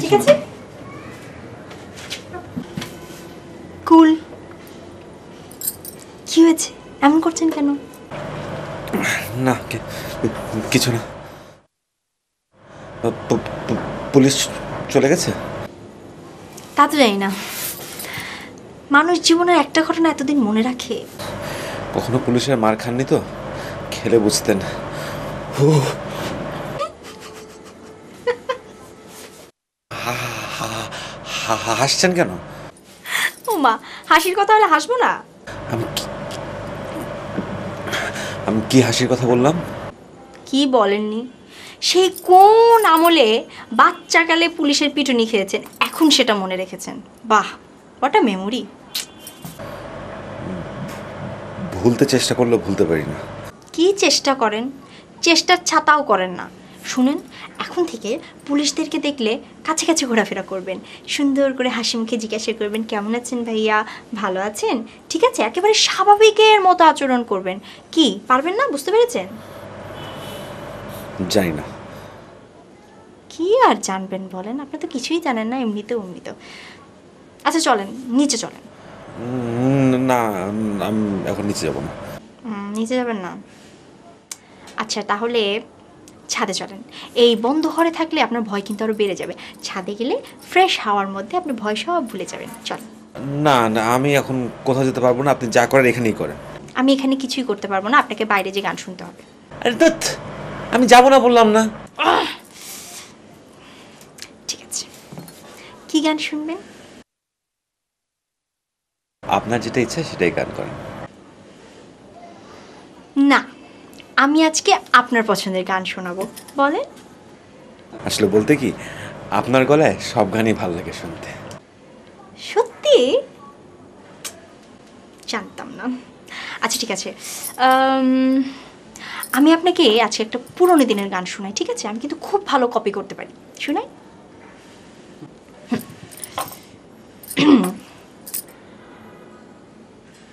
ঠিক আছে, কুল। কি হয়েছে, এমন করছেন কেন? না, কিছু না। পুলিশ চলে গেছে? তা তো জানি না, মানুষ জীবনের একটা ঘটনা এতদিন মনে রাখে। কখনো পুলিশের মার খাননি তো, খেলে বুঝতেন। হাসছেন কেন? ও মা, হাসির কথা হলে হাসবো না? আমি কি হাসির কথা বললাম? কি বলেননি? সেই কোন আমলে বাচ্চাকালে পুলিশের পিটুনি খেয়েছেন, এখন সেটা মনে রেখেছেন। বাহ, হোয়াট আ মেমোরি। ভুলতে চেষ্টা করলেও ভুলতে পারি না। কি চেষ্টা করেন? চেষ্টার ছাতাও করেন না। শুনেন, এখন থেকে পুলিশদেরকে দেখলে কাছে কাছে ঘোরাফেরা করবেন, সুন্দর করে হাসি মুখে জিজ্ঞাসা করবেন, কেমন আছেন ভাইয়া, ভালো আছেন, ঠিক আছে, একেবারে স্বাভাবিকের মতো আচরণ করবেন। কি পারবেন না? বুঝতে পেরেছেন? জানি না। কি আর জানবেন বলেন, আপনি তো কিছুই জানেন না, এমনিতেও অমৃত। আচ্ছা চলেন, নিচে চলেন। না, আমি এখন নিচে যাব না। নিচে যাবেন না? আচ্ছা তাহলে ছাদে চলেন। এই বন্ধ ঘরে থাকলে আপনার ভয় কিন্তু আরও বেড়ে যাবে। ছাদে গেলে ফ্রেশ হাওয়ার মধ্যে আপনি ভয় সব ভুলে যাবেন। চলেন। না না, আমি এখন কোথাও যেতে পারবো না, আপনি যা করেন এখানেই করেন। আমি এখানে কিছুই করতে পারবো না, আপনাকে বাইরে যে গান শুনতে হবে। আরে ধ্যাৎ, আমি যাব না বললাম না। ঠিক আছে, কি গান শুনবেন? আপনার যেটা ইচ্ছা সেটাই গান করেন। না, আমি আজকে আপনার পছন্দের গান শোনাবো। বলেন। আসলে বলতে কি, আপনার গলায় সব গানই ভালো লাগে শুনতে। সত্যি? জানতাম না। আচ্ছা ঠিক আছে, আমি আপনাকে আজকে একটা পুরোনো দিনের গান শোনাই, ঠিক আছে? আমি কিন্তু খুব ভালো কপি করতে পারি, শোনাই।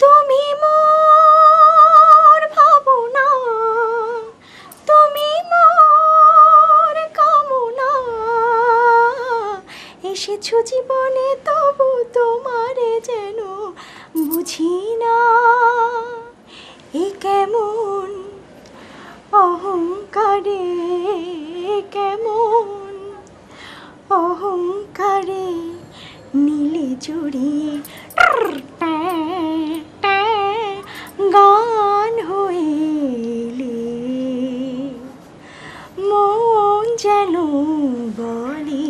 তুমি মোর ভাবনা, তুমি মোর কামনা, এসেছো জীবনে তবু তোমারে যেন বুঝি না। এ কেমন অহংকারে, কেমন অহংকারে নীলে জড়িয়ে গান হইলে মন যেন বলে।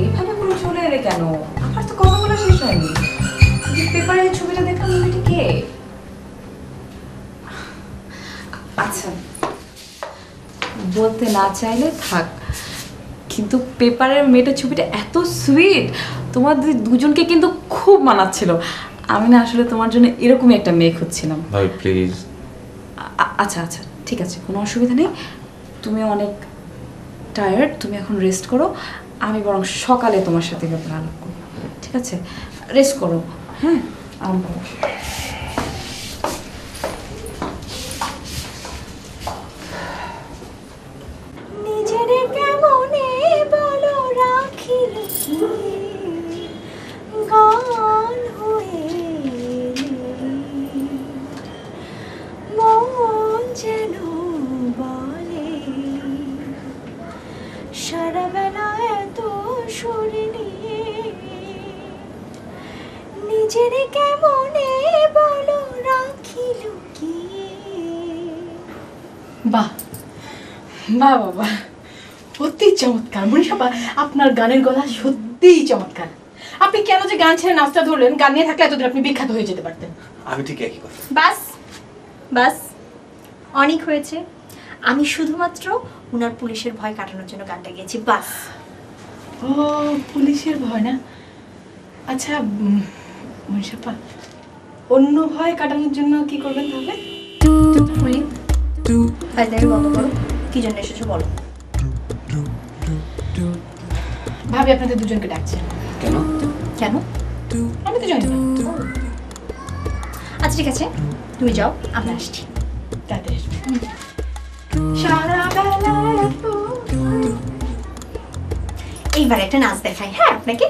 এভাবে করে চলে এলে কেন? আমার তো কথা বলা শেষ হয়নি। পেপারের ছবিটা দেখলাম, মেয়েটি কে? আচ্ছা, বলতে না চাইলে থাক, কিন্তু পেপারের মেয়েটার ছবিটা এত সুইট, তোমাদের দুজনকে কিন্তু খুব মানাচ্ছিল। আমি না আসলে তোমার জন্য এরকমই একটা মেয়ে খুঁজছিলাম। ভাই প্লিজ। আচ্ছা আচ্ছা ঠিক আছে, কোনো অসুবিধা নেই। তুমি অনেক টায়ার্ড, তুমি এখন রেস্ট করো। আমি বরং সকালে তোমার সাথে ব্যাপারে আলাপ করবো, ঠিক আছে? রেস্ট করো, হ্যাঁ, আরাম করো। নিজের কেমনে বলো রাখিল গান হয়ে মন যেন বলে সারা বেলা এত শরীর নিয়ে নিজের কেমনে বলো রাখিল কি। বাহ বাহ বাবা, সত্যিই চমৎকার মনীষা, আপনার গানের গলা সত্যিই চমৎকার। আপনি কেন যে গান ছেড়ে নাচটা ধরলেন? গান নিয়ে থাকলে এতদিন আপনি বিখ্যাত হয়ে যেতে পারতেন। আমি ঠিক একই কথা। বাস বাস, অনেক হয়েছে। আমি শুধুমাত্র ওনার পুলিশের ভয় কাটানোর জন্য গানটা গেয়েছি, বাস। ও পুলিশের ভয় না? আচ্ছা মনীষাপা, অন্য ভয় কাটানোর জন্য কি করবেন তাহলে? ফুলি, ফাইজলামি বন্ধ করো। কি জন্য এসেছো বলো। ভাবি আপনাদের দুজনকে ডাকছে। কেন? কেন? আমি তো জানি না। আচ্ছা ঠিক আছে, তুমি যাও, আমরা আসছি। তাড়াতাড়ি আসবে। সারা বেলা এইবার একটা নাচ দেখাই, হ্যাঁ আপনাকে।